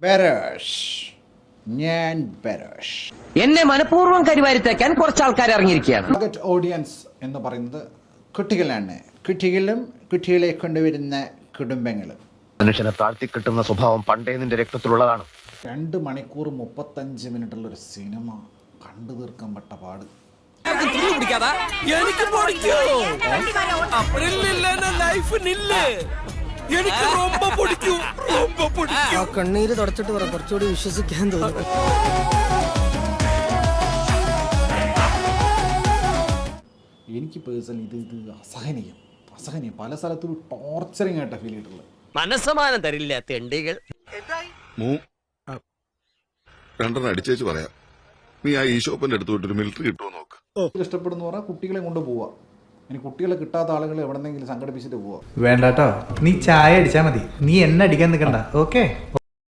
ബെരേഷ് ഞാൻ ബെരേഷ്. എന്നെ മനഃപൂർവ്വം കരിവാരിത്തേക്കാൻ കുറച്ച് ആൾക്കാർ ഇറങ്ങിയിരിക്കുകയാണ്. ടാർഗറ്റ് ഓഡിയൻസ് എന്ന് പറയുന്നത് കുട്ടികളാണ്. കുട്ടികളും കുട്ടികളെ കൊണ്ടുവരുന്ന കുടുംബങ്ങളും. മനുഷ്യനെ താഴ്ത്തിക്കെട്ടുന്ന സ്വഭാവം പണ്ടേ നിന്റെ രക്തത്തിലുള്ളതാണ്. 2 മണിക്കൂർ 35 മിനിറ്റുള്ളൊരു സിനിമ കണ്ടു തീർക്കാൻ പെട്ട പാട്. കണ്ണീര് തുടച്ചിട്ട് പറ, കുറച്ചുകൂടി വിശ്വസിക്കാൻ തോന്നുന്നു. എനിക്ക് പേഴ്സണലി ഇത് അസഹനീയം. പല സ്ഥലത്തും ടോർച്ചറിങ് ആയിട്ടാണ് ഫീൽ ചെയ്തിട്ടുള്ളത്. മനസ്സമാനം തരില്ല തെണ്ടികൾ. രണ്ടെണ്ണം അടിച്ചേച്ച് പറയാം. നീ ആ ഈ ഷോപ്പിന്റെ അടുത്ത് പോയിട്ട് ഒരു മിലിറ്ററി കിട്ടുമോ നോക്ക്. ഇഷ്ടപ്പെടുന്ന പറഞ്ഞാൽ കുട്ടികളെ കൊണ്ട് പോവാ. ഇനി കുട്ടികളെ കിട്ടാത്ത ആളുകൾ എവിടെന്നെങ്കിലും സംഘടിപ്പിച്ചിട്ട് പോവാ. വേണ്ടാട്ടോ, നീ ചായ അടിച്ചാ മതി, നീ എന്നെ അടിക്കാൻ നിൽക്കണ്ട. ഓക്കെ.